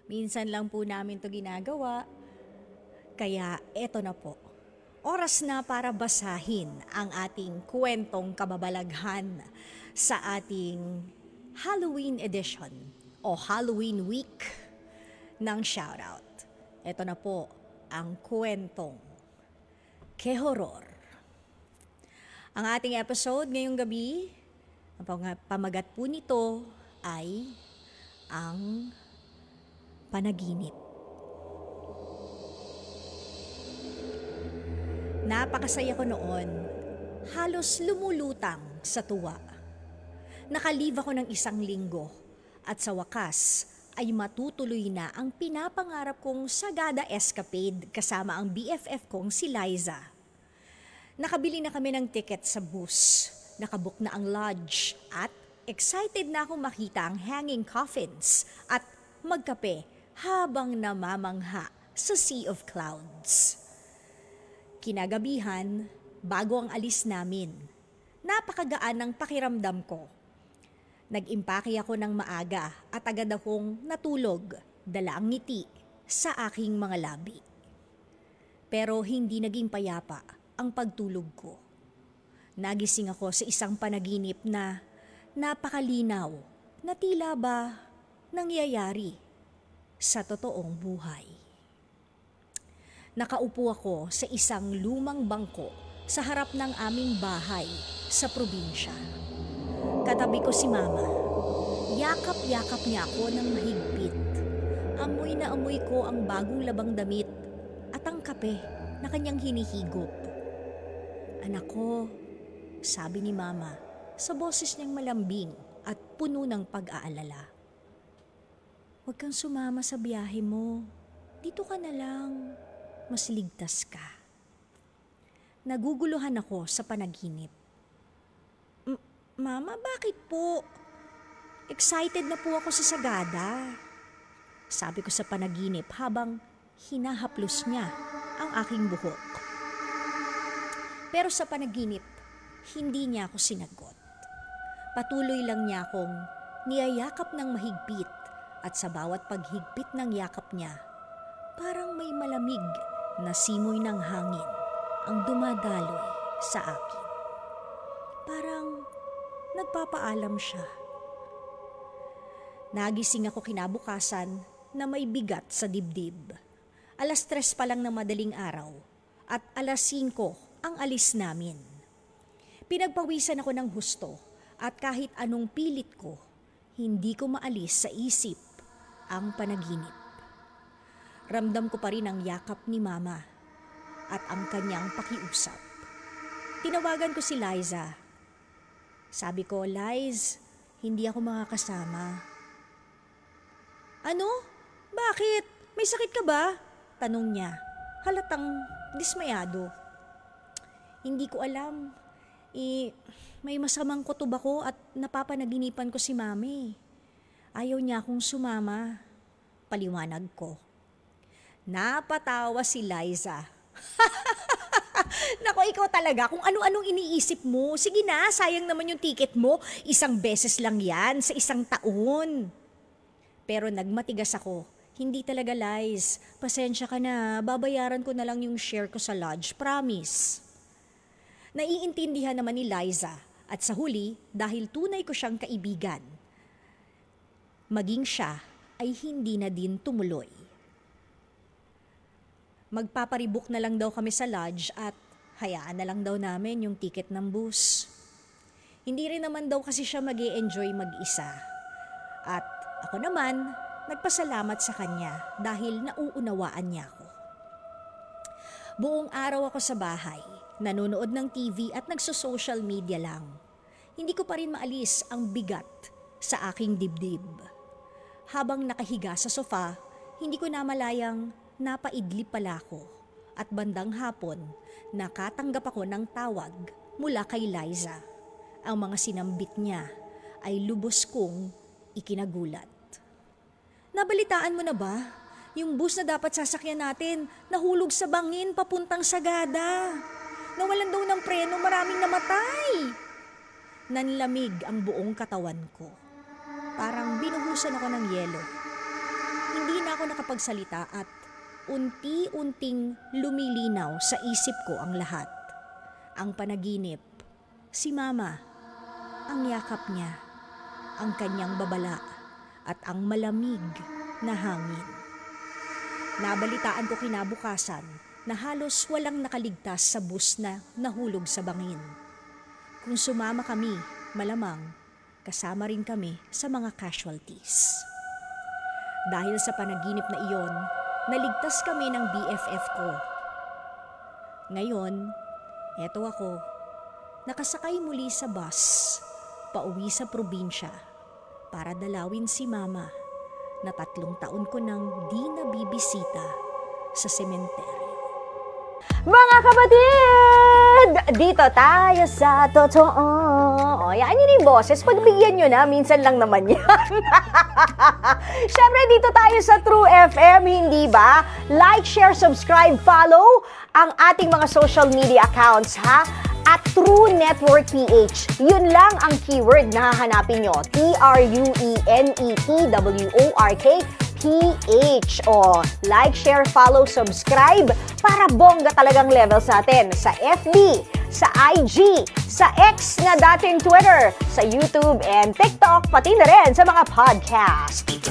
Minsan lang po namin to ginagawa, kaya eto na po. Oras na para basahin ang ating kwentong kababalaghan sa ating Halloween edition o Halloween week ng Shoutout. Ito na po ang kwentong Que Horror. Ang ating episode ngayong gabi, ang pamagat po nito ay ang panaginip. Napakasaya ko noon, halos lumulutang sa tuwa. Nakalive ako ng 1 linggo at sa wakas ay matutuloy na ang pinapangarap kong sagada escapade kasama ang BFF kong si Liza. Nakabili na kami ng ticket sa bus, nakabook na ang lodge at excited na akong makita ang hanging coffins at magkape habang namamangha sa sea of clouds. Kinagabihan, bago ang alis namin, napakagaan ng pakiramdam ko. Nag-impake ako ng maaga at agad akong natulog, dala ang ngiti sa aking mga labi. Pero hindi naging payapa ang pagtulog ko. Nagising ako sa isang panaginip na napakalinaw na tila ba nangyayari sa totoong buhay. Nakaupo ako sa isang lumang bangko sa harap ng aming bahay sa probinsya. Katabi ko si Mama. Yakap-yakap niya ako ng mahigpit. Amoy na amoy ko ang bagong labang damit at ang kape na kanyang hinihigop. Anak ko, sabi ni Mama sa boses niyang malambing at puno ng pag-aalala. Huwag kang sumama sa biyahe mo. Dito ka na lang. Mas ligtas ka. Naguguluhan ako sa panaginip. Mama, bakit po? Excited na po ako sa sagada. Sabi ko sa panaginip habang hinahaplos niya ang aking buhok. Pero sa panaginip, hindi niya ako sinagot. Patuloy lang niya akong niyayakap ng mahigpit at sa bawat paghigpit ng yakap niya, parang may malamig na simoy ng hangin ang dumadaloy sa akin. Parang nagpapaalam siya. Nagising ako kinabukasan na may bigat sa dibdib. 3:00 pa lang ng madaling araw at 5:00 ang alis namin. Pinagpawisan ako ng husto at kahit anong pilit ko, hindi ko maalis sa isip ang panaginip. Ramdam ko pa rin ang yakap ni Mama at ang kanyang pakiusap. Tinawagan ko si Liza. Sabi ko, Liz, hindi ako makakasama. Ano? Bakit? May sakit ka ba? Tanong niya, halatang dismayado. Hindi ko alam. May masamang kutob ako at napapanaginipan ko si Mami. Ayaw niya akong sumama. Paliwanag ko. Napatawa si Liza. Nako, ikaw talaga kung ano-anong iniisip mo. Sige na, sayang naman yung ticket mo. 1 beses lang yan sa 1 taon. Pero nagmatigas ako. Hindi talaga, Liz. Pasensya ka na. Babayaran ko na lang yung share ko sa lodge. Promise. Naiintindihan naman ni Liza. At sa huli, dahil tunay ko siyang kaibigan, maging siya ay hindi na din tumuloy. Magpaparibok na lang daw kami sa lodge at hayaan na lang daw namin yung ticket ng bus. Hindi rin naman daw kasi siya mag-e-enjoy mag-isa. At ako naman, nagpasalamat sa kanya dahil nauunawaan niya ako. Buong araw ako sa bahay, nanonood ng TV at nagso-social media lang. Hindi ko pa rin maalis ang bigat sa aking dibdib. Habang nakahiga sa sofa, hindi ko namalayang napaidlip pala ako at bandang hapon nakatanggap ako ng tawag mula kay Liza. Ang mga sinambit niya ay lubos kong ikinagulat. Nabalitaan mo na ba? Yung bus na dapat sasakyan natin nahulog sa bangin papuntang Sagada. Nawalan daw ng preno, maraming namatay. Nanlamig ang buong katawan ko. Parang binuhusan ako ng yelo. hindi na ako nakapagsalita at unti-unting lumilinaw sa isip ko ang lahat. Ang panaginip, si Mama, ang yakap niya, ang kanyang babala at ang malamig na hangin. Nabalitaan ko kinabukasan na halos walang nakaligtas sa bus na nahulog sa bangin. Kung sumama kami, malamang kasama rin kami sa mga casualties. Dahil sa panaginip na iyon, naligtas kami ng BFF ko. Ngayon, eto ako, nakasakay muli sa bus, pauwi sa probinsya, para dalawin si Mama na 3 taon ko nang di nabibisita sa sementeryo. Mga kapatid! Dito tayo sa totoo. O, yan yun yung boses. Pagbigyan nyo na, minsan lang naman yan. Siyempre, dito tayo sa True FM, hindi ba? Like, share, subscribe, follow ang ating mga social media accounts, ha? At True Network PH. Yun lang ang keyword na hahanapin nyo. TRUENETWORK PH. O, like, share, follow, subscribe para bongga talagang levels natin sa FB, sa IG, sa X na dating Twitter, sa YouTube and TikTok, pati na rin sa mga podcast.